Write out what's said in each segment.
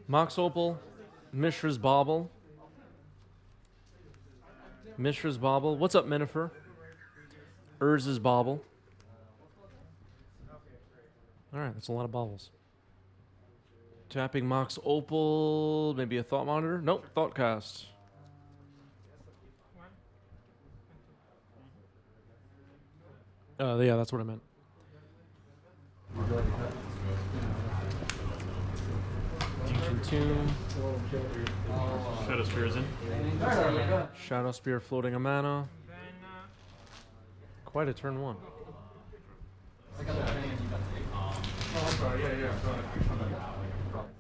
Mox Opal, Mishra's Bauble. Mishra's Bauble. What's up, Minifer? Urz's Bauble. Alright, that's a lot of baubles. Tapping Mox Opal. Maybe a Thought Monitor? Nope, Thoughtcast. Yeah, that's what I meant. Deacon Tomb. Shadow Spear is in. Shadow Spear floating a mana. Quite a turn one.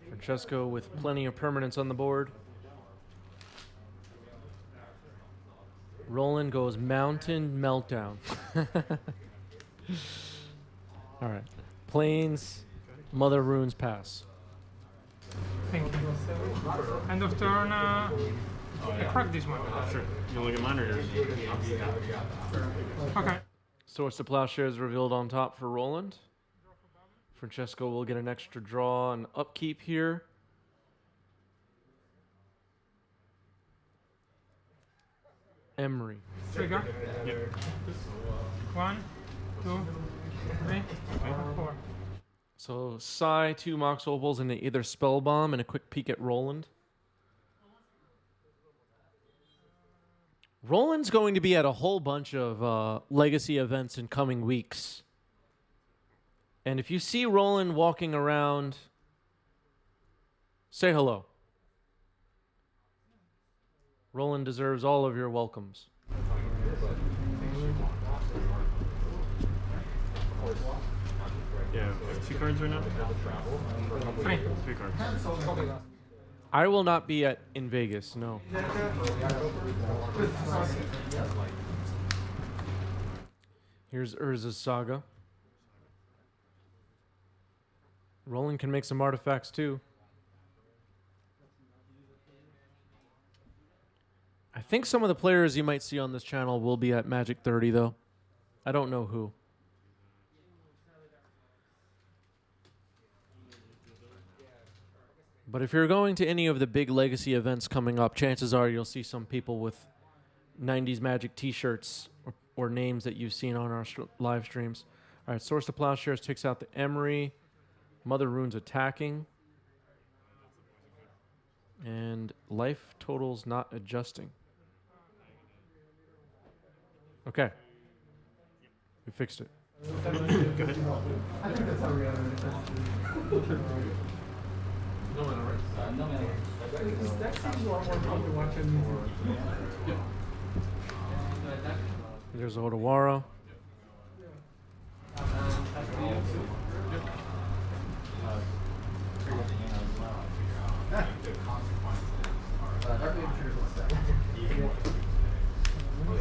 Francesco with plenty of permanents on the board. Roland goes Mountain Meltdown. Alright. Plains, Mother Runes pass. Thank you. End of turn, I crack this one. Sure. You look at mine or yours? Okay. Source to Plowshares revealed on top for Roland. Francesco will get an extra draw and upkeep here. Emery. Trigger. Yep. 1, 2, 3, 4. So, Psy, 2 Mox Opals, and either Spellbomb and a quick peek at Roland. Roland's going to be at a whole bunch of legacy events in coming weeks. And if you see Roland walking around, say hello. Roland deserves all of your welcomes. Yeah, 2 cards right now? 3. 3 cards. I will not be in Vegas, no. Here's Urza's Saga. Roland can make some artifacts too. I think some of the players you might see on this channel will be at Magic 30 though. I don't know who. But if you're going to any of the big legacy events coming up, chances are you'll see some people with 90s Magic t-shirts or names that you've seen on our live streams. All right, Source to Plowshares takes out the Emery. Mother Rune's attacking. And life totals not adjusting. Okay. We fixed it. Go ahead. There's Odawara.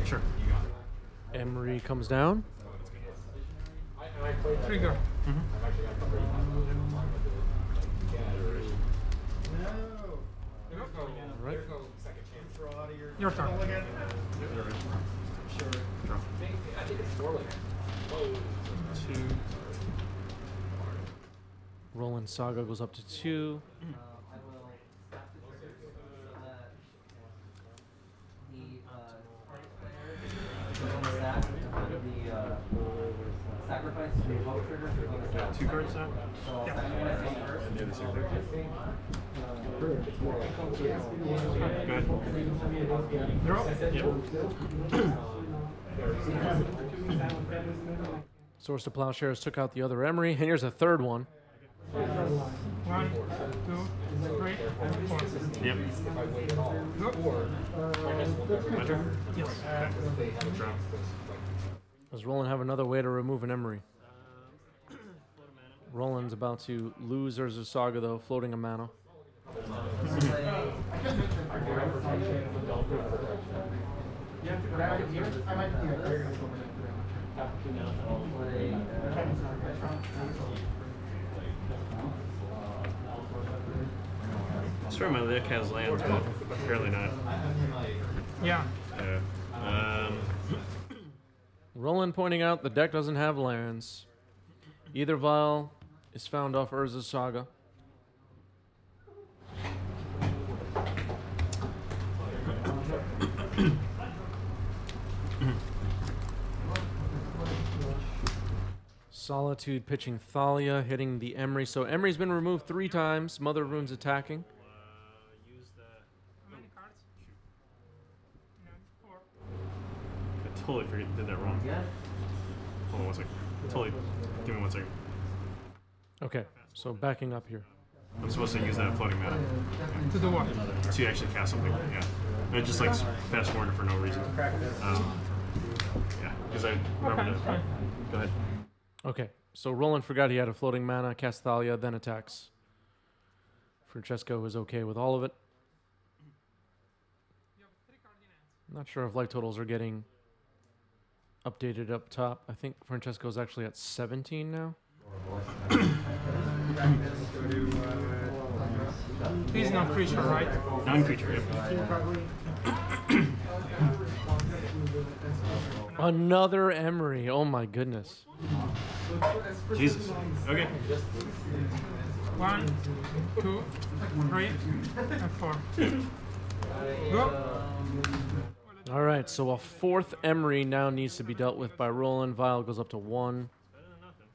Sure. Emery comes down. Trigger. Right. Your turn. Two. Roland Saga goes up to 2. Sacrifice 2 cards now? Yeah. And the other 2 cards. Go ahead. Draw. Source to Plowshares took out the other Emery. And here's a third one. 1, 2, 3, 4. Yep. Go. My turn? Yes. Draw. Does Roland have another way to remove an Emery? Roland's about to lose Urza Saga, though, floating a mana. I swear my deck has lands, but apparently not. Yeah. Roland pointing out the deck doesn't have lands. Either Vial is found off Urza's Saga. Solitude pitching Thalia, hitting the Emery. So Emery's been removed 3 times. Mother of Rune's attacking. Use the. How many cards? No, 4. I totally did that wrong. Hold on 1 second. Totally. Give me 1 second. Okay, so backing up here. I'm supposed to use that floating mana To do what? to actually cast something. Yeah. I just like fast forwarded for no reason. Yeah, because I remembered Okay, it. fine. Go ahead. Okay, so Roland forgot he had a floating mana, cast Thalia, then attacks. Francesco is okay with all of it. Not sure if life totals are getting updated up top. I think Francesco's actually at 17 now. He's not creature, right? Non-creature, yep. Another Emery. Oh my goodness. Jesus. Okay. 1, 2, 3, and 4. Go. All right, so a 4th Emery now needs to be dealt with by Roland. Vial goes up to 1. Better than nothing.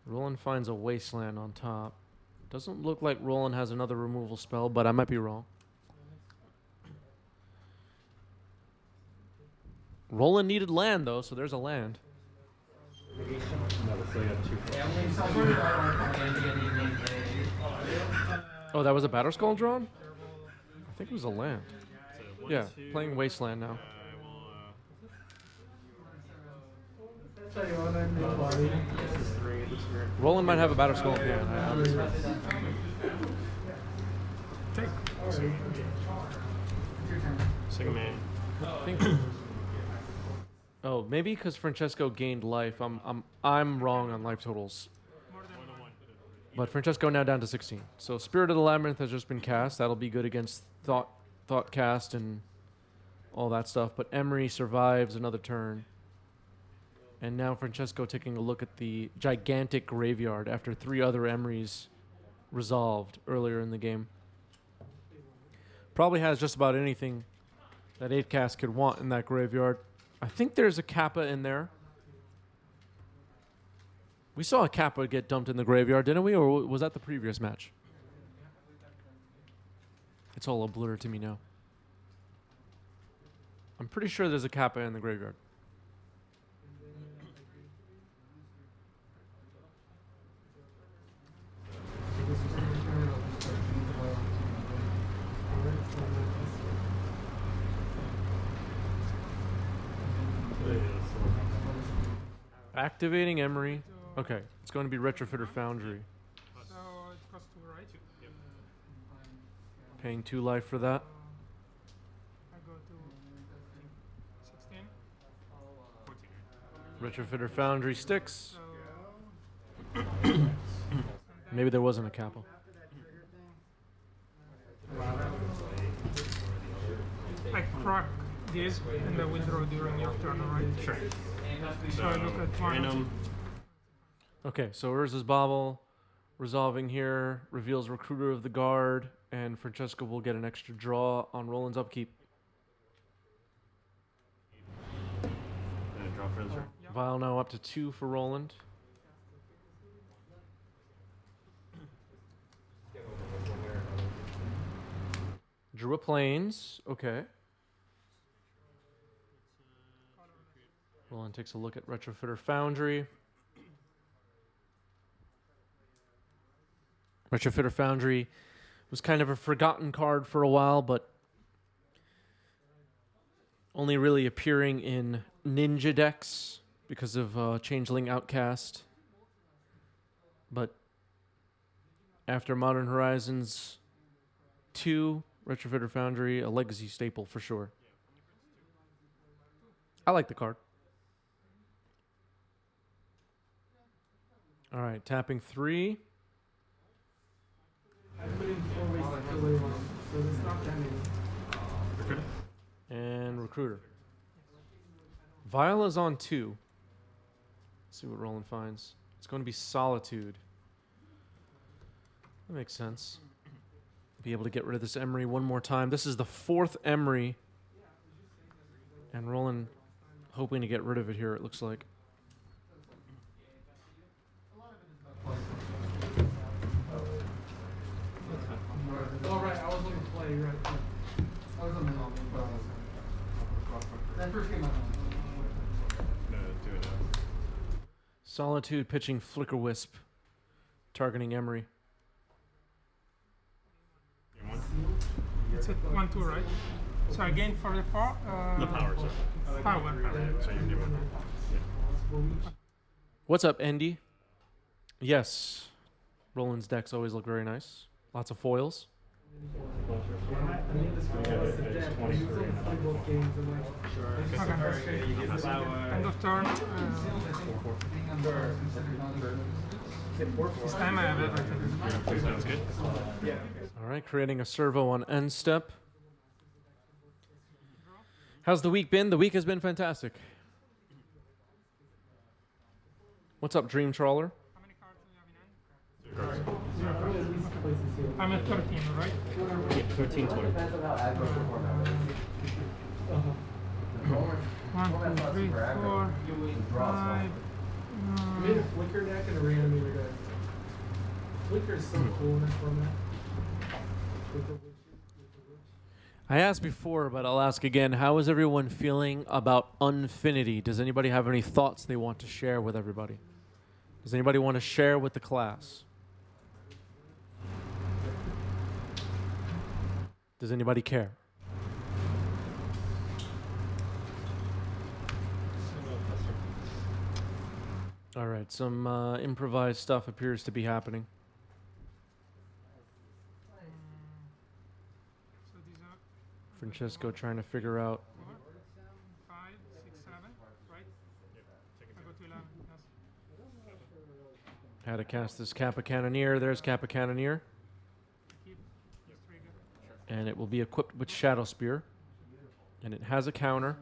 Roland finds a Wasteland on top. Doesn't look like Roland has another removal spell, but I might be wrong. Roland needed land, though, so there's a land. Oh, that was a Battle Skull drawn? I think it was a land. So 1, Yeah, 2, playing Wasteland now. Roland might have a Battle Skull in hand. Take. Second man. I think. Oh, maybe because Francesco gained life. I'm wrong on life totals. But Francesco now down to 16. So Spirit of the Labyrinth has just been cast. That'll be good against Thought Cast and all that stuff. But Emery survives another turn. And now Francesco taking a look at the gigantic graveyard after 3 other Emerys resolved earlier in the game. Probably has just about anything that 8-cast could want in that graveyard. I think there's a Kappa in there. We saw a Kappa get dumped in the graveyard, didn't we? Or was that the previous match? It's all a blur to me now. I'm pretty sure there's a Kappa in the graveyard. Activating Emery. Okay, it's going to be Retrofitter Foundry. So it costs 2, right? Yep. Paying 2 life for that. I go to 16. 14. Retrofitter Foundry sticks. So Maybe there wasn't a Kappa. I crack this and I withdraw during your turn, right? Sure. So I look at 1. Random. Okay, so Urza's Bauble resolving here, reveals Recruiter of the Guard, and Francesco will get an extra draw on Roland's upkeep. And draw for the turn. Vial now up to 2 for Roland. Drew a Plains. Okay. Roland takes a look at Retrofitter Foundry. Retrofitter Foundry was kind of a forgotten card for a while, but only really appearing in ninja decks because of Changeling Outcast. But after Modern Horizons 2, Retrofitter Foundry, a legacy staple for sure. I like the card. All right, tapping 3. And Recruiter. Viola's on 2. Let's see what Roland finds. It's going to be Solitude. That makes sense. Be able to get rid of this Emery one more time. This is the 4th Emery. And Roland hoping to get rid of it here, it looks like. Oh, right, I was looking to play, right. I was on the that first game I No, do it now. Solitude pitching Flicker Wisp, targeting Emery. Game 1? It's at 1-2, right? So again for the four. The power, sir. Power. So you game 1. Yeah. What's up, Andy? Yes. Roland's decks always look very nice. Lots of foils. Okay. End of turn. This time I have everything. Sounds good. All right, creating a servo on end step. How's the week been? The week has been fantastic. What's up, Dream Trawler? How many cards do you have in hand? 0 cards. I'm at 13, right? Yeah, 13 total. 1, 2, 3, 4, 5. I made a Flicker deck and a reanimator deck. Flicker is so cool in this format. With the witch. I asked before, but I'll ask again. How is everyone feeling about Unfinity? Does anybody have any thoughts they want to share with everybody? Does anybody want to share with the class? Does anybody care? All right, some improvised stuff appears to be happening. So these are Francesco trying to figure out. 4, 5, 6, 7, right? I go to 11. Yes. How to cast this Kappa Cannoneer. There's Kappa Cannoneer. Keep this trigger. And it will be equipped with Shadow Spear. And it has a counter.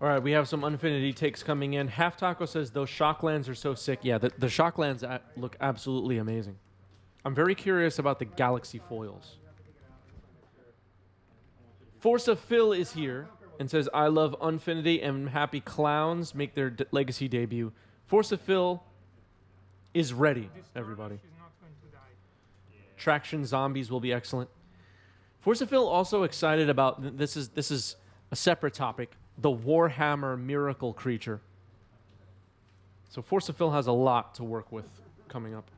All right, we have some Unfinity takes coming in. Half Taco says those Shocklands are so sick. Yeah, the Shocklands look absolutely amazing. I'm very curious about the Galaxy foils. Force of Phil is here and says, I love Unfinity and happy clowns make their legacy debut. Force of Phil is ready, This turn everybody. she's not going to die. Traction Zombies will be excellent. Force of Phil also excited about, this is a separate topic, the Warhammer Miracle Creature. So Force of Phil has a lot to work with coming up.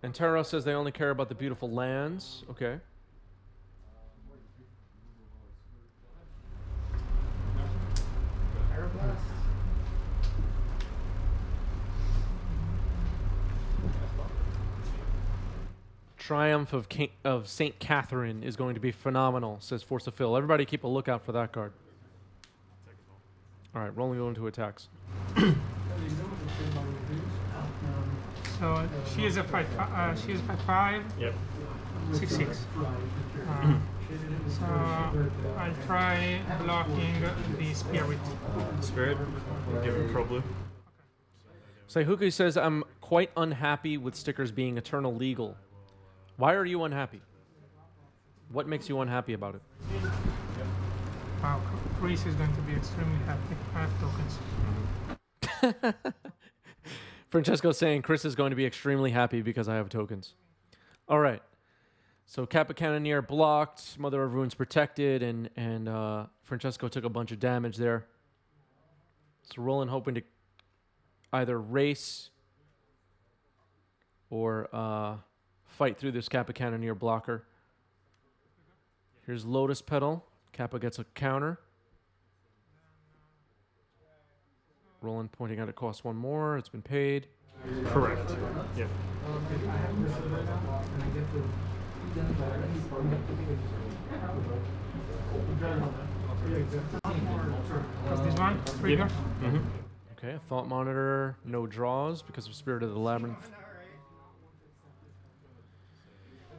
And Taro says they only care about the beautiful lands. Okay. Triumph of St. Catherine is going to be phenomenal, says Force of Phil. Everybody keep a lookout for that card. All right, rolling going to attacks. So she is a 5/5. She is 5/5. Yep. 6/6. So I'll try blocking the spirit. Spirit. Give him Pro Blue. Saihuku says, I'm quite unhappy with stickers being eternal legal. Why are you unhappy? What makes you unhappy about it? Wow, Chris is going to be extremely happy. I have tokens. Francesco's saying Chris is going to be extremely happy because I have tokens. All right. So Kappa Cannoneer blocked, Mother of Runes protected, and Francesco took a bunch of damage there. So Roland hoping to either race or fight through this Kappa Cannoneer blocker. Here's Lotus Petal. Kappa gets a counter. Roland pointing out it costs 1 more. It's been paid. Correct. Yep. What's this one? Trigger. Mm-hmm. Okay, Thought Monitor, no draws because of Spirit of the Labyrinth.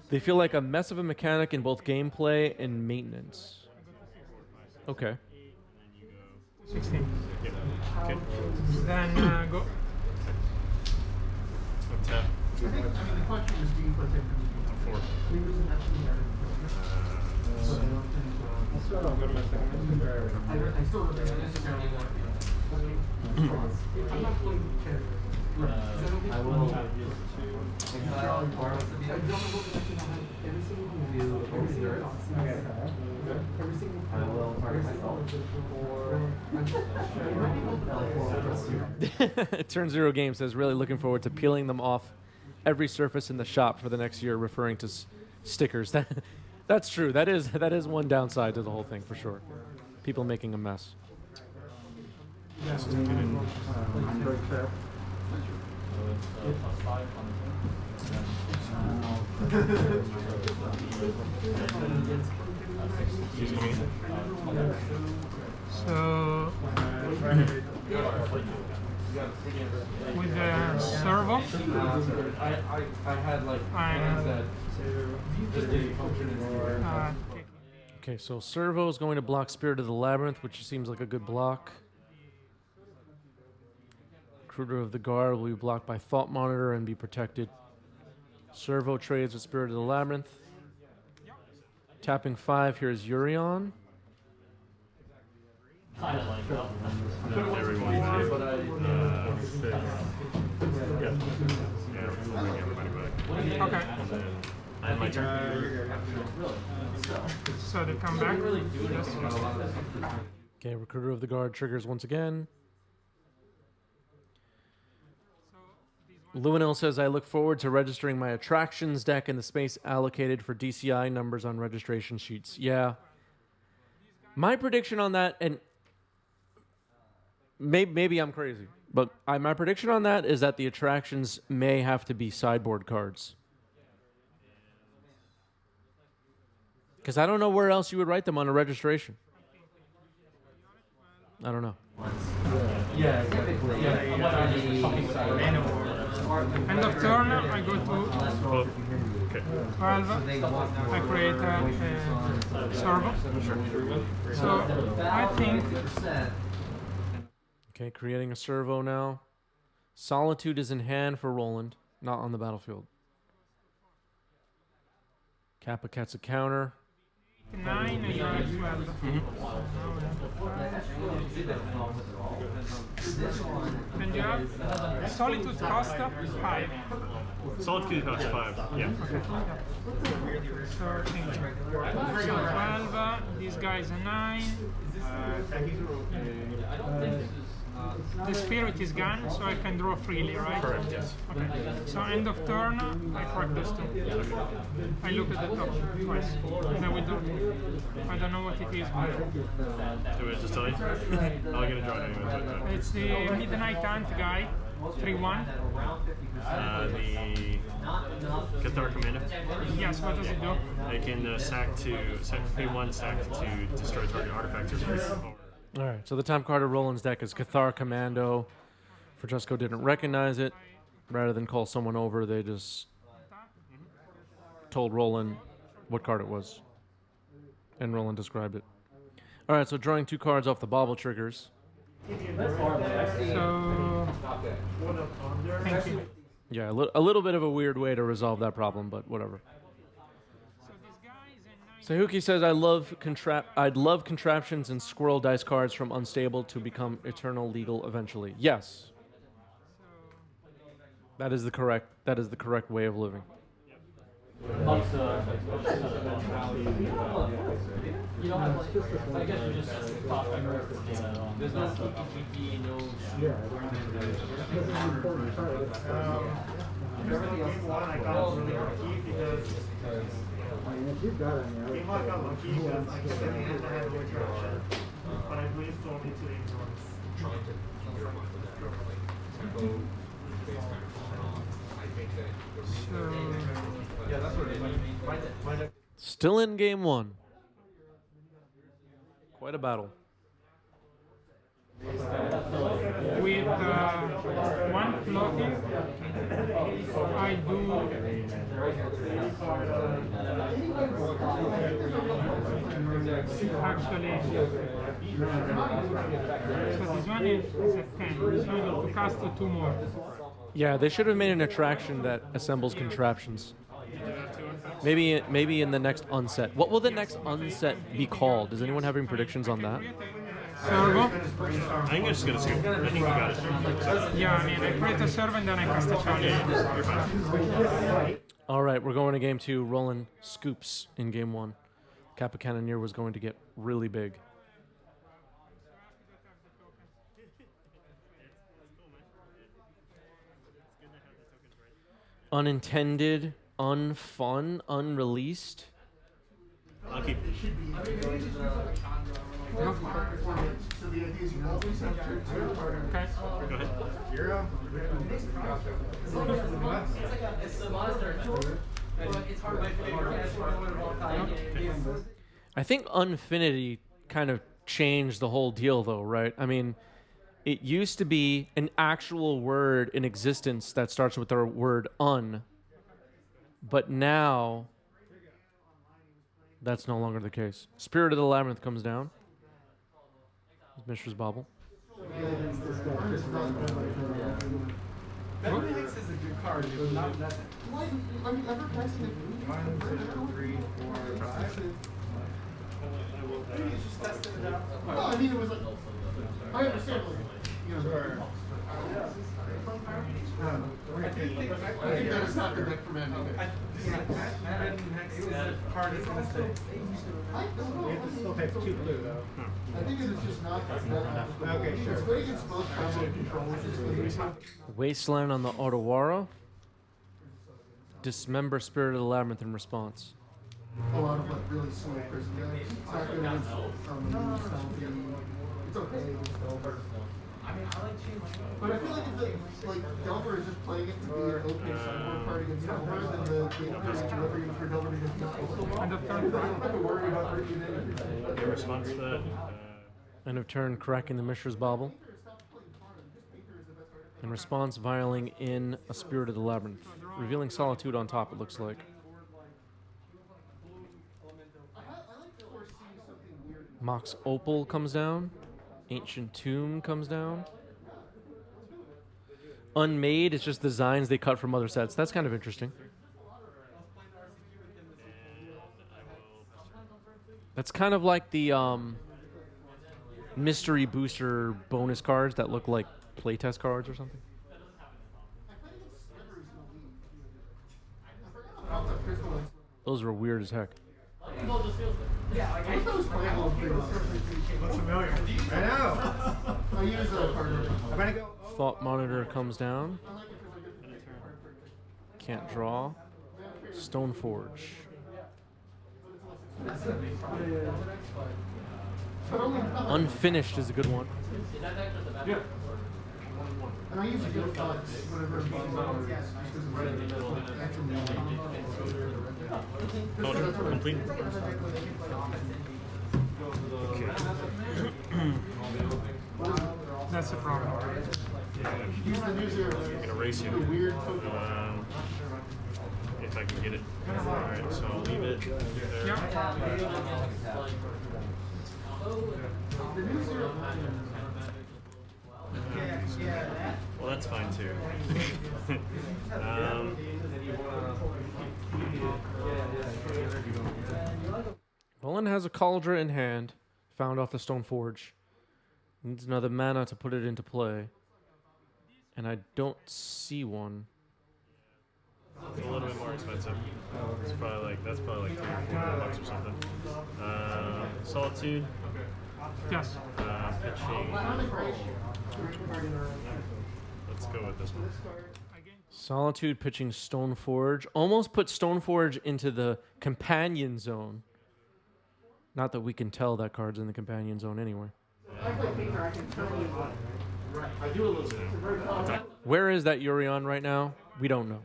They feel like a mess of a mechanic in both gameplay and maintenance. I go Okay. 16. Yeah. Okay. Then go. Tap. Four. I will have you exile or I will target myself. Turn Zero Game says, really looking forward to peeling them off every surface in the shop for the next year, referring to stickers. That's true. That is one downside to the whole thing for sure. People making a mess. Excuse me. So with the servo, I had like I'm that just didn't function anymore. taking. Okay, so Servo is going to block Spirit of the Labyrinth, which seems like a good block. Recruiter of the Guard will be blocked by Thought Monitor and be protected. Servo trades with Spirit of the Labyrinth. Tapping 5, here's Urion. Everyone. Six. Yeah. Yeah, we'll bring everybody back. Okay. And then and my turn. So they come back. Yes. Okay, Recruiter of the Guard triggers once again. Luinil says, I look forward to registering my attractions deck in the space allocated for DCI numbers on registration sheets. Yeah. My prediction on that, and maybe I'm crazy, but my prediction on that is that the attractions may have to be sideboard cards. Because I don't know where else you would write them on a registration. I don't know. Yeah, End of turn, I go to Oh, okay. 12. I create a servo. So I think Okay, creating a servo now. Solitude is in hand for Roland, not on the battlefield. Kappa gets a counter. 9 and you're at 12. And you have Solitude cost 5. Solid key costs 5. Yeah. So, thank you. So 12, this guy's a 9. The spirit is gone, so I can draw freely, right? Correct, yes. Okay. So end of turn, I crack those two. I look at the top twice. Then we don't. I don't know what it is, but Do it, just tell you. I'm gonna draw it anyway. But, it's the Midnight Ant guy, 3/1. The Cathar Commander. Yes, what does it do? I can pay 1 sack to destroy target artifact or creature. All right, so the top card of Roland's deck is Cathar Commando. Francesco didn't recognize it. Rather than call someone over, they just told Roland what card it was. And Roland described it. All right, so drawing 2 cards off the bauble triggers. So, thank you. Yeah, a little bit of a weird way to resolve that problem, but whatever. So this guy is a 9. Sahuki says, I'd love contraptions and squirrel dice cards from unstable to become eternal legal eventually. Yes. That is the correct way of living. You don't have like, I guess you just there's no PPP, no everything else is I got really lucky because game one I got lucky because I kept getting hit ahead of interaction, but I brainstormed into ignorance. yeah, that's what it is. Still in game 1. Quite a battle. With 1 floating, I do actually So this one is at 10. So I need to cast 2 more. Yeah, they should have made an attraction that assembles contraptions. You do that too, in fact? Maybe in the next unset. What will the next unset be called? Does anyone have any predictions on that? Servo. I think I'm just gonna scoop. I think you got it. Yeah, I mean, I create a servo and then I cast a challenge. You're fine. All right, we're going to game 2. Roland scoops in game 1. Kappa Cannoneer was going to get really big. Unintended, unfun, unreleased. I'll keep. So the idea is you always have to Okay. Go ahead. It's the monastery. It's hard by favorite. I think Unfinity kind of changed the whole deal, though, right? I mean, it used to be an actual word in existence that starts with the word un, but now that's no longer the case. Spirit of the Labyrinth comes down. Mishra's Bauble. Dominaria is a good card. It was not that. Well, I mean, it was like, I understand, like, you know, I think that is not the deck for man. Card is gonna say. I don't know. We have to still pay 2 blue though. I think it is just not. Okay, sure. It's going against both combo controls. Wasteland on the Otawara. Dismember Spirit of the Labyrinth in response. A lot of like really slow prison decks. It's not good against it's okay. But I feel like if the Delver is just playing it to be an opening sideboard card against Delver, then the game is delivering for Delver against Delver. End of turn. I don't have to worry about bringing in. Your response to that? End of turn, cracking the Mishra's Bauble. In response, vialing in a Spirit of the Labyrinth. Revealing Solitude on top, it looks like. Mox Opal comes down. Ancient Tomb comes down. Unmade is just designs they cut from other sets. That's kind of interesting. That's kind of like the mystery booster bonus cards that look like playtest cards or something. Those were weird as heck. Looks familiar. I know. I use a card. I'm gonna go. Thought Monitor comes down. Can't draw. Stoneforge. Unfinished is a good one. Yeah. And I usually go flex whenever I'm being out. Complete. That's the problem. Use the new zero. I'm gonna race you. Weird token. If I can get it. Alright, so I'll leave it there. Yeah. The new zero. Well, that's fine too. Roland has a Cauldron in hand, found off the Stoneforge. Needs another mana to put it into play. And I don't see one. It's a little bit more expensive. It's probably like that's probably like $3 or $4 or something. Solitude. Yes. Pitching. Let's go with this one. Solitude pitching Stoneforge. Almost put Stoneforge into the companion zone. Not that we can tell that card's in the companion zone anyway. Where is that Yurion right now? We don't know.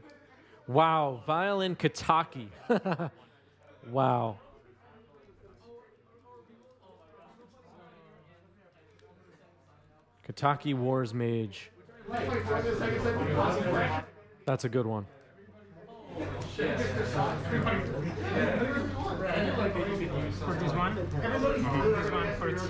Wow, Violin Kataki. Wow. Kataki Wars Mage. That's a good one. For this one? This one for its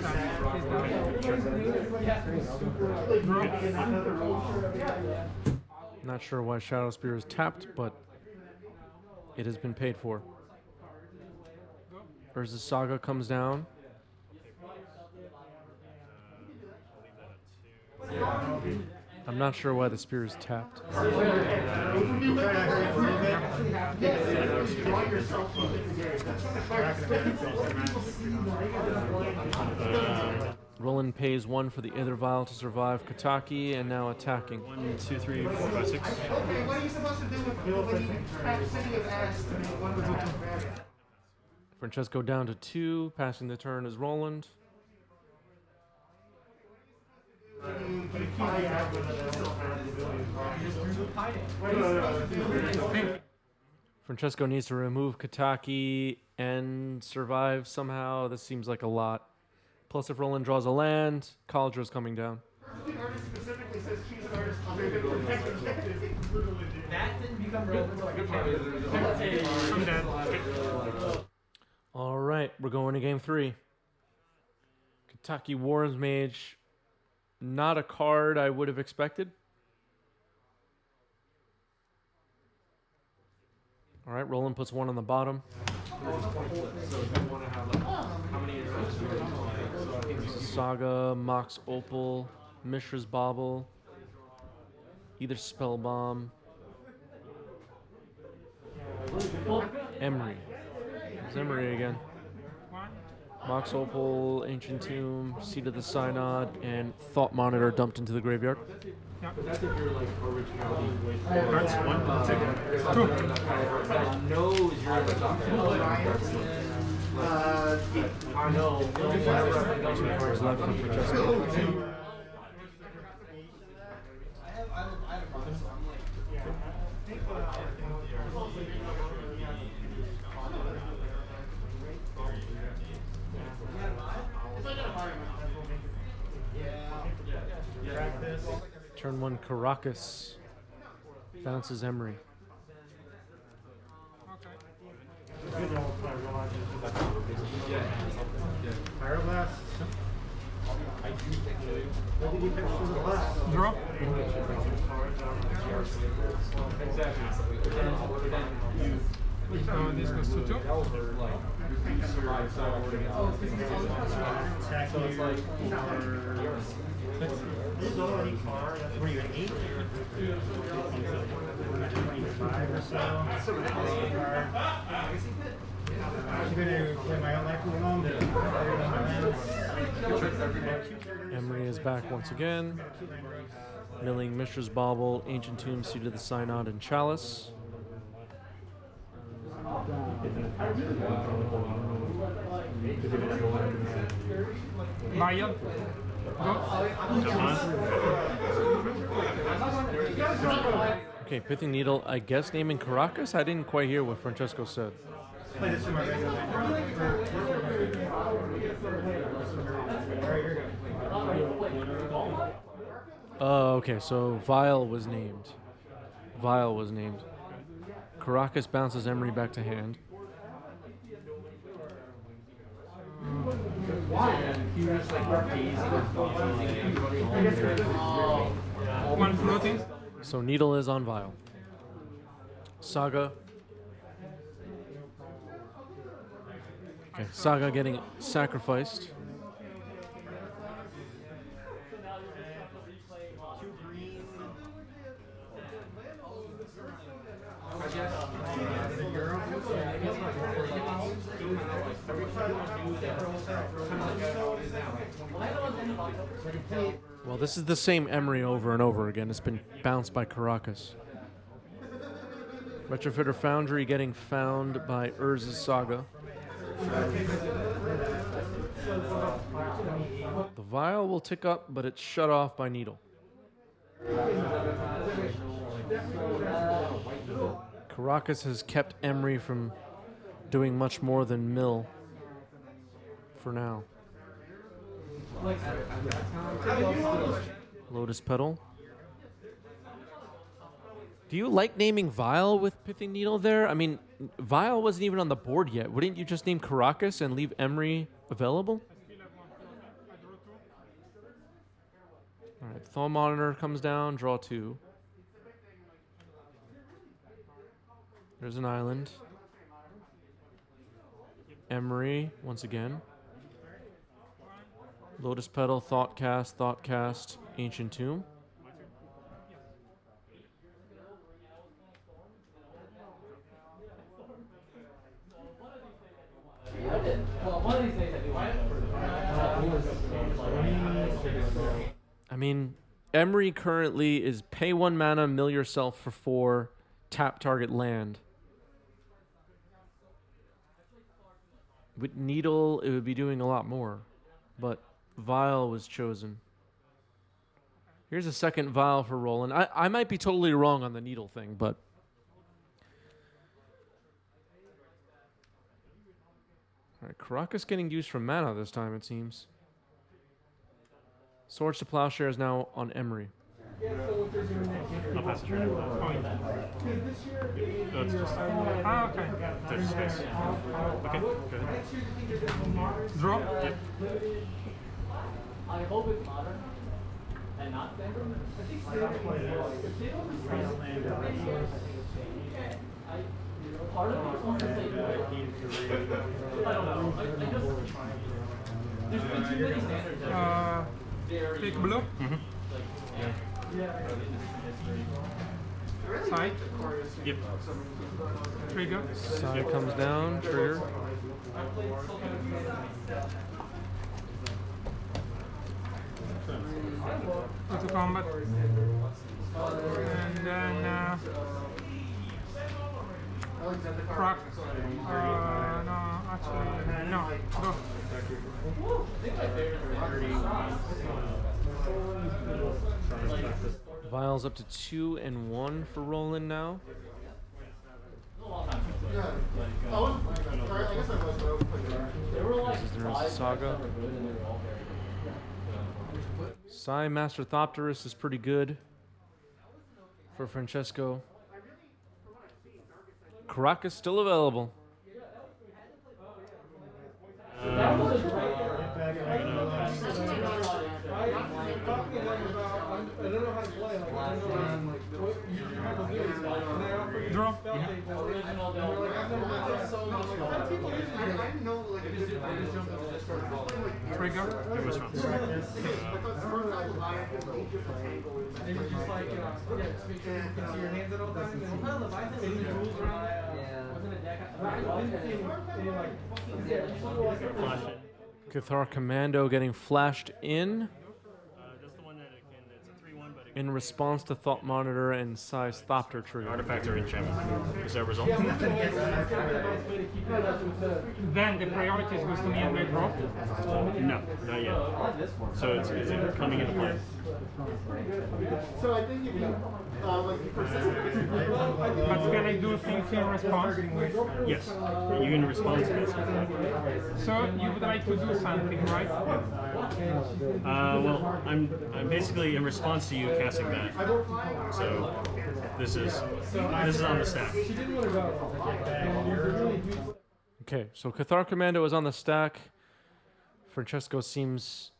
Not sure why Shadow Spear is tapped, but it has been paid for. Urza's Saga comes down. I'm not sure why the spear is tapped. Roland pays 1 for the Aether Vial to survive Kataki, and now attacking. 1, 2, 3, 4, 5, 6. Okay, what are you supposed to do when you have City of Ass to make one with the Francesco down to 2, passing the turn is Roland. Francesco needs to remove Kataki and survive somehow. This seems like a lot. Plus, if Roland draws a land, Kaldra's coming down. The artist specifically says choose an artist other than protected. That didn't become relevant until I'm dead. All right, we're going to game 3. Kataki Wars Mage. Not a card I would have expected. All right, Roland puts 1 on the bottom. Saga, Mox Opal, Mishra's Bauble, either Spellbomb, Emery. It's Emery again. Mox Opal, Ancient Tomb, Seed of the Synod, and Thought Monitor dumped into the graveyard. Yeah. That's 1, 2. Cards left for Francesco. Turn 1, Caracas. Bounces Emery. Draw. So this goes to 2. Emery is back once again. Milling Mishra's Bauble, Ancient Tomb, Seed of the Synod, and Chalice. Vial. Okay, Pithing Needle, I guess naming Caracas? I didn't quite hear what Francesco said. Oh, okay, so Vial was named. Vial was named. Caracas bounces Emery back to hand. One floating. So Needle is on Vial. Saga. Okay, Saga getting sacrificed. Well, this is the same Emery over and over again. It's been bounced by Caracas. Retrofitter Foundry getting found by Urza's Saga. The Vial will tick up, but it's shut off by Needle. Caracas has kept Emery from doing much more than mill for now. Lotus Petal. Do you like naming Vile with Pithing Needle there? I mean, Vile wasn't even on the board yet. Wouldn't you just name Caracas and leave Emery available? All right, Thaw Monitor comes down, draw 2. There's an island. Emery, once again. Lotus Petal, Thought Cast, Ancient Tomb. I mean, Emery currently is pay 1 mana, mill yourself for 4, tap target land. With Needle, it would be doing a lot more, but Vile was chosen. Here's a second Vile for Roland. I might be totally wrong on the Needle thing, but... All right, Caracas getting used from mana this time, it seems. Swords to Plowshare is now on Emery. I'll pass the turn. Oh, it's just Okay. touch space. Okay, go ahead. Draw. Yep. I hope it's modern and not standard. Part of me wants to say I don't know. I just there's been too many standards. Take blue. Side. Yep. Trigger. Side comes down, trigger. Go to combat. And then crack. No, actually, no. Go. Vile's up to 2 and 1 for Roland now. Yeah. I guess I was There's Saga. Psy Master Thopterus is pretty good for Francesco. Caracas still available. Draw. Trigger. Give response. Flash it. Cathar Commando getting flashed in That's the one that it can, it's a 3/1, but it in response to Thought Monitor and Psy's Thopter trigger. artifact or enchantment. Is that a result? Then the priorities goes to me and I draw. No, not yet. So is it coming into play? So I think if you like persistent. But can I do things in response? Yes. You can respond to this. So you would like to do something, right? Well, I'm basically in response to you casting that. So this is on the stack. Okay, so Cathar Commando is on the stack. Francesco seems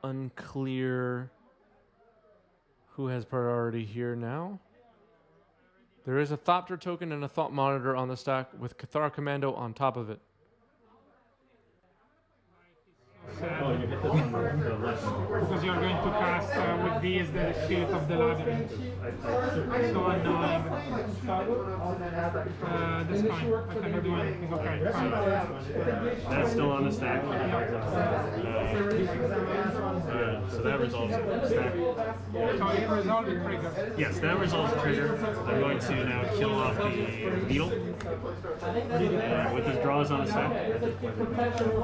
unclear who has priority here now. There is a Thopter token and a Thought Monitor on the stack with Cathar Commando on top of it. Because you're going to cast with these the Shield of the Labyrinth. So annoying. That's fine. I cannot do anything. Okay, fine. That's still on the stack. So that resolves the stack. So it resolves the trigger. Yes, that resolves the trigger. I'm going to now kill off the needle. With his draws on the stack.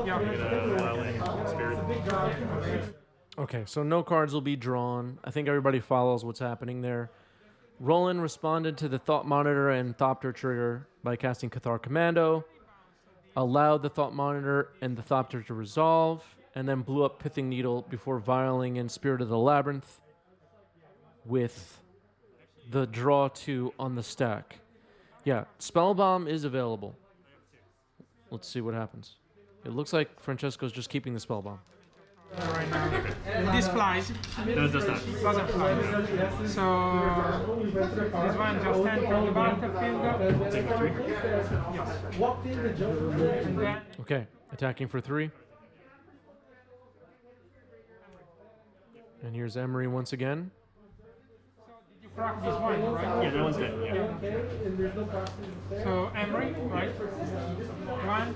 Yeah. Get a wild land spirit. Okay, so no cards will be drawn. I think everybody follows what's happening there. Roland responded to the Thought Monitor and Thopter trigger by casting Cathar Commando, allowed the Thought Monitor and the Thopter to resolve, and then blew up Pithing Needle before viling in Spirit of the Labyrinth with the draw 2 on the stack. Yeah, Spellbomb is available. Let's see what happens. It looks like Francesco's just keeping the Spellbomb. right now. This flies. No, it does not. Doesn't fly. So this one just enters the battlefield. Take a 3. Yes. And then Okay, attacking for 3. And here's Emery once again. you crack this one, right? Yeah, that one's dead. Yeah. So Emery, right? 1,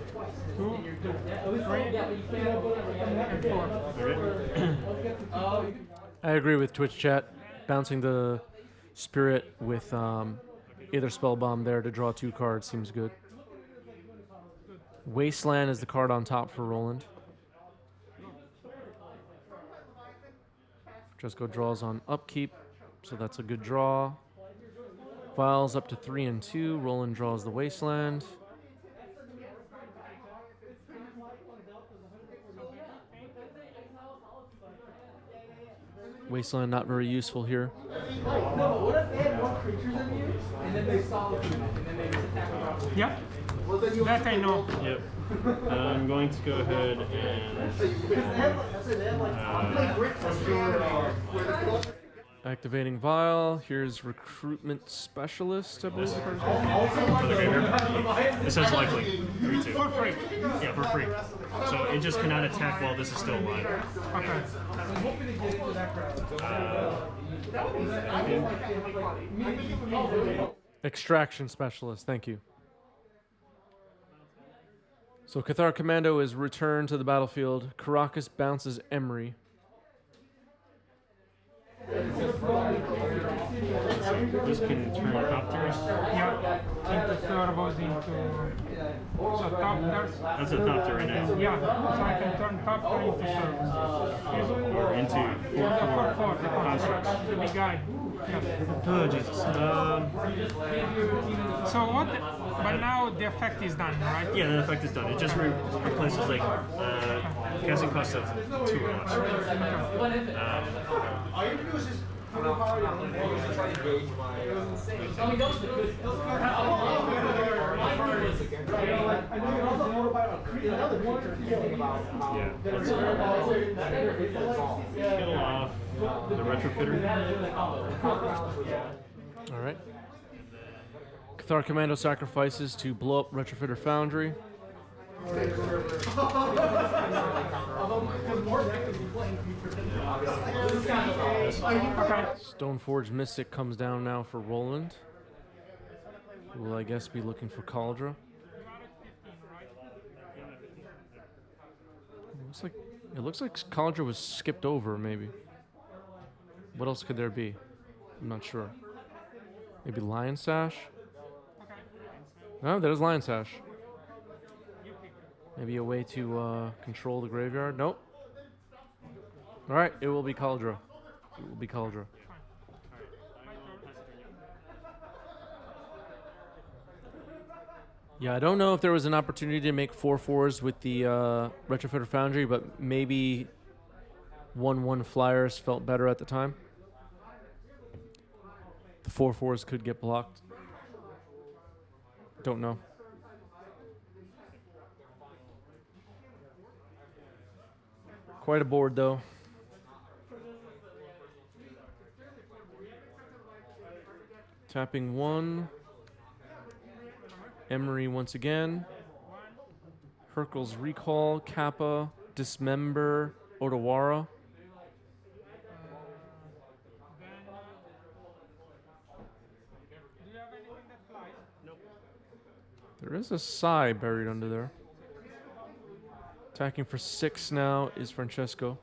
2, 3, and 4. Okay. I agree with Twitch chat. Bouncing the Spirit with either Spellbomb there to draw 2 cards seems good. Wasteland is the card on top for Roland. Francesco draws on upkeep, so that's a good draw. Files up to 3 and 2. Roland draws the Wasteland. Wasteland not very useful here. No, what if they had more creatures than you, and then they saw the and then they just attack around? Yeah, that I know. Yep. I'm going to go ahead and Activating Vial. Here's Recruitment Specialist, I believe the card is called. for the graveyard. It says likely 3/2. For free. Yeah, for free. So it just cannot attack while this is still alive. Okay. Extraction Specialist, thank you. So Cathar Commando is returned to the battlefield. Caracas bounces Emery. This can turn Copters. Yeah, into servos, into... So Topters. That's a Copter right now. Yeah, so I can turn Topter into servos. Or into 4/4 4/4, the constructs. The big guy. Yes. Oh, Jesus. So what? But now the effect is done, right? Yeah, the effect is done. It just replaces like casting cost of 2 or less. All you have to do is just put a power down and try to gauge my. I know you're also more about another creature thinking about how Yeah. Let's kill off the Retrofitter. All right. Cathar Commando sacrifices to blow up Retrofitter Foundry. Stoneforge Mystic comes down now for Roland. Who will, I guess, be looking for Cauldra. It looks like Cauldra was skipped over, maybe. What else could there be? I'm not sure. Maybe Lion Sash? No, there's Lion Sash. Maybe a way to control the graveyard? Nope. Alright, it will be Cauldra. It will be Cauldra. Yeah, I don't know if there was an opportunity to make 4/4s with the Retrofitter Foundry, but maybe 1/1 flyers felt better at the time. The 4/4s could get blocked. Don't know. Quite a board, though. Tapping 1. Emery once again. Hercule's Recall, Kappa, Dismember, Otawara. There is a Psy buried under there. Attacking for 6 now is Francesco.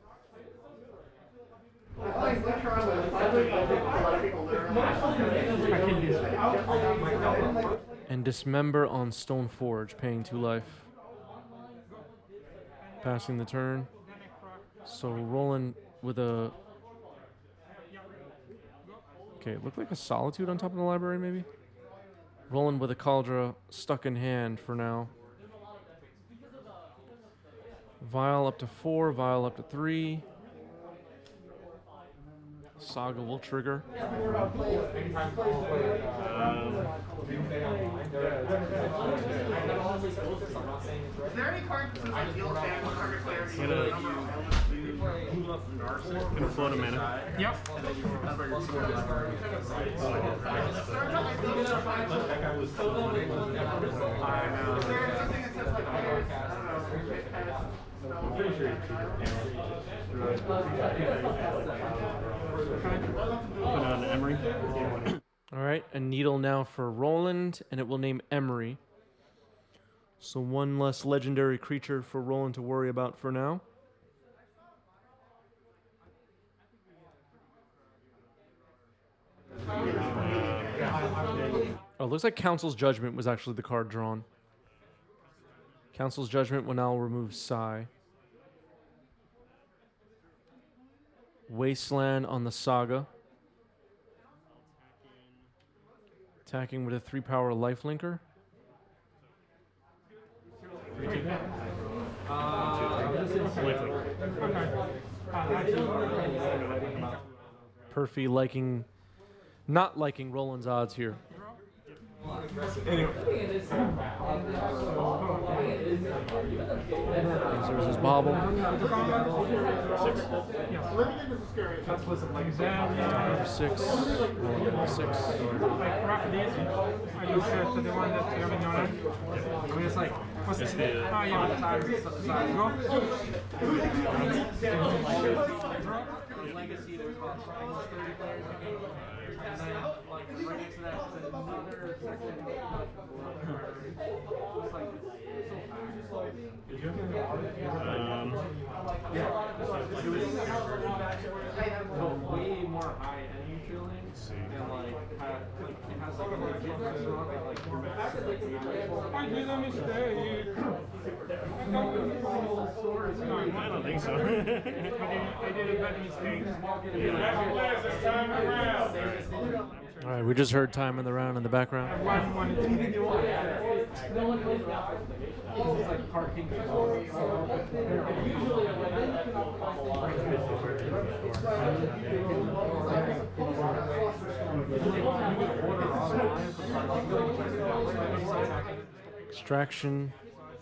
And Dismember on Stoneforge, paying 2 life. Passing the turn. So Roland with a... Okay, it looked like a Solitude on top of the library, maybe? Roland with a Cauldra stuck in hand for now. Vial up to 4, Vial up to 3. Saga will trigger. Is there any card that says like deal back on target player? Gonna float a mana. Yep. Is there something that says like players? I don't know. Put on Emery. All right, a needle now for Roland, and it will name Emery. So one less legendary creature for Roland to worry about for now. Oh, it looks like Council's Judgment was actually the card drawn. Council's Judgment will now remove Sai. Wasteland on the Saga. Attacking with a 3-power lifelinker. Perfy not liking Roland's odds here. There's his bobble. Six. Like rough these, I look at the one that you have in your hand. I'm just like, what's It's the... the- Ah, yeah. Go. Legacy, there's about almost 30 players in the game. And then, like, right next to that is another section. It's like, it's so way more high energy feeling. And, like, it has like a legit restaurant that, like, your max is like I made a mistake. I don't think so. I did a bad mistake. All right, we just heard time in the round in the background. One. It's like parking. Extraction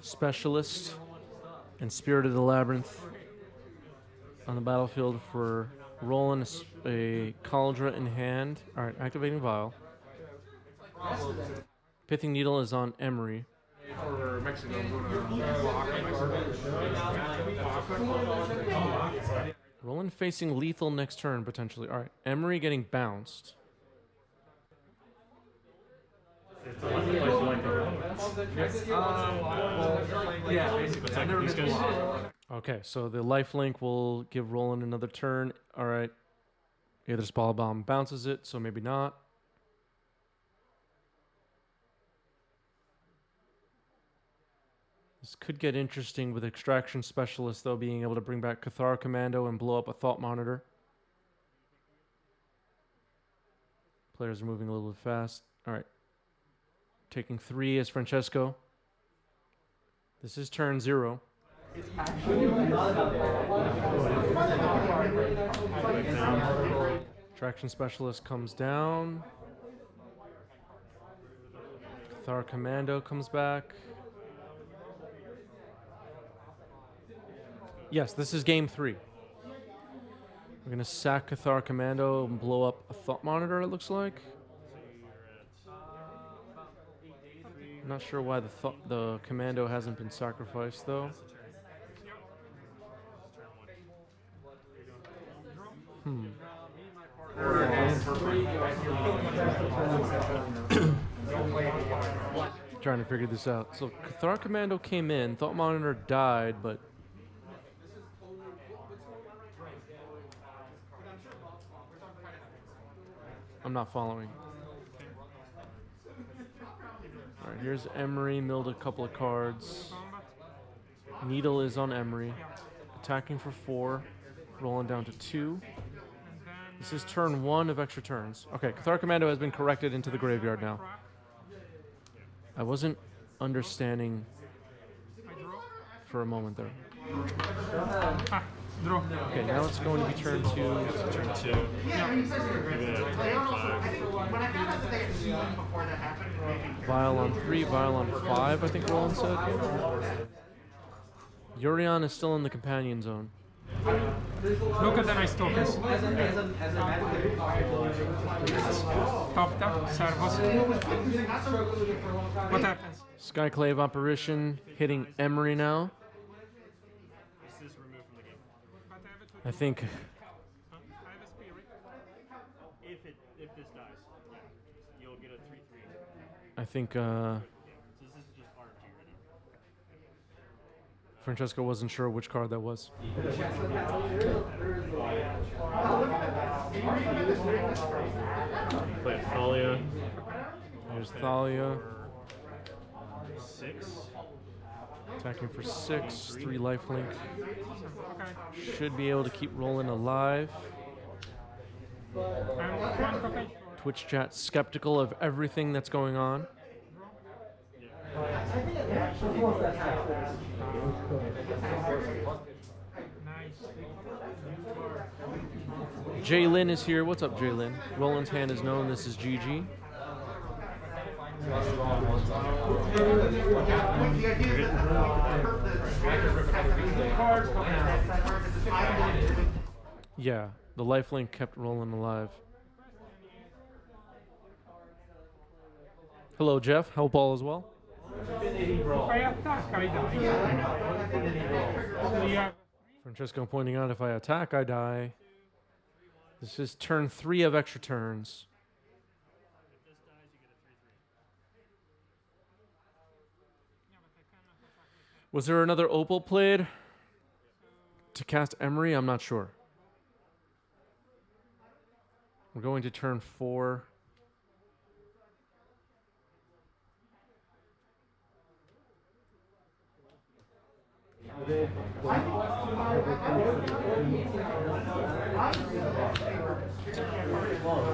Specialist and Spirit of the Labyrinth on the battlefield for Roland, a Cauldron in hand. All right, activating Vial. Pithing Needle is on Emery. For Mexico, Roland facing lethal next turn, potentially. All right, Emery getting bounced. Yeah, basically. These guys. Okay, so the lifelink will give Roland another turn. All right. Either Spell Bomb bounces it, so maybe not. This could get interesting with Extraction Specialist, though, being able to bring back Cathar Commando and blow up a Thought Monitor. Players are moving a little bit fast. All right. Taking 3 as Francesco. This is turn 0. Extraction Specialist comes down. Cathar Commando comes back. Yes, this is game 3. We're going to sack Cathar Commando and blow up a Thought Monitor, it looks like. I'm not sure why the Commando hasn't been sacrificed, though. Trying to figure this out. So Cathar Commando came in, Thought Monitor died, but I'm not following. All right, here's Emery, milled a couple of cards. Needle is on Emery. Attacking for 4, rolling down to 2. This is turn 1 of extra turns. Okay, Cathar Commando has been corrected into the graveyard now. I wasn't understanding for a moment there. Draw. Okay, now it's going to be turn 2. Turn 2. Maybe a turn 5. When I found out that they had seen them before that happened, Vial on 3, Vial on 5, I think Roland said. Yurion is still in the companion zone. Look at the nice tokens. Top tap, servos. What happens? Skyclave Apparition hitting Emery now. Is this removed from the game? I think I have a spirit. If this dies, you'll get a 3/3. I think So this is just RNG ready. Francesco wasn't sure which card that was. Play Thalia. There's Thalia. 6. Attacking for 6, 3 lifelink. Okay. Should be able to keep Roland alive. I'm one token. Twitch chat skeptical of everything that's going on. Nice. Jay-Lin is here. What's up, Jay-Lin? Roland's hand is known. This is GG. the idea is that Yeah, the lifelink kept Roland alive. Hello, Jeff. Hope all is well. If I attack, I die. So you have Francesco pointing out if I attack, I die. This is turn 3 of extra turns. Was there another opal played to cast Emery? I'm not sure. We're going to turn 4.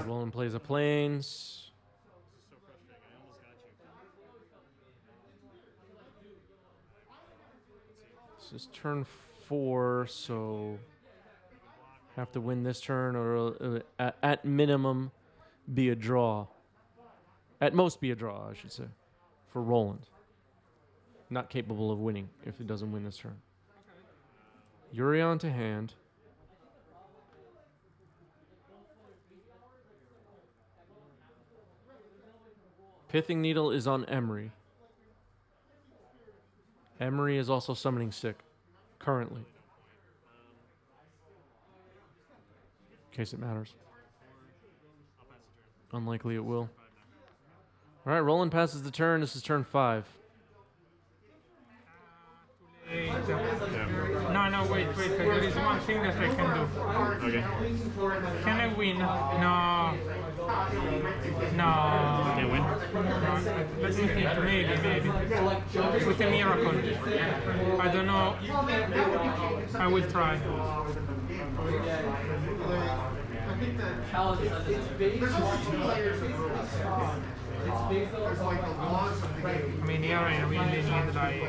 Roland plays a plains. So frustrating. I almost got you. This is turn 4, so have to win this turn, or at minimum be a draw. At most be a draw, I should say, for Roland. Not capable of winning if he doesn't win this turn. Yurion to hand. Pithing Needle is on Emery. Emery is also summoning sick, currently. In case it matters. Unlikely it will. All right, Roland passes the turn. This is turn 5. No, wait. There is one thing that I can do. Okay. Can I win? No. Can't win? Let me think. Maybe. With a miracle. I don't know. I will try. I mean, here I really need like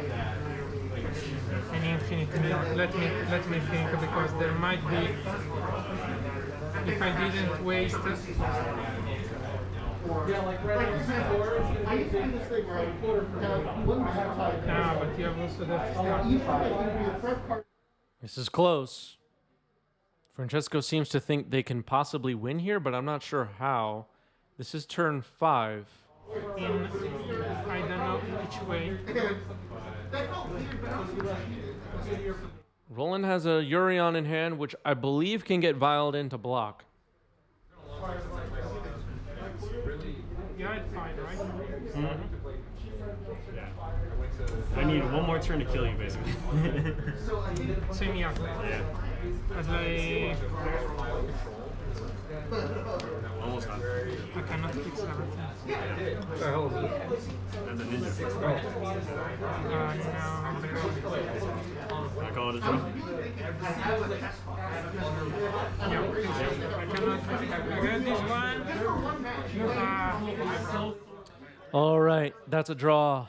an infinite. Let me think, because there might be. If I didn't waste. I used to do this thing where I would have one type. Yeah, but you have also that. Each one is going to be a threat card. This is close. Francesco seems to think they can possibly win here, but I'm not sure how. This is turn 5. In I don't know which way. Roland has a Yurion in hand, which I believe can get vialed in to block. Yeah, it's fine, right? I need one more turn to kill you, basically. Same here. Yeah. As I Almost done. I cannot fix everything. That's a ninja. No. I call it a draw. Yeah, I cannot. I got this one. All right, that's a draw.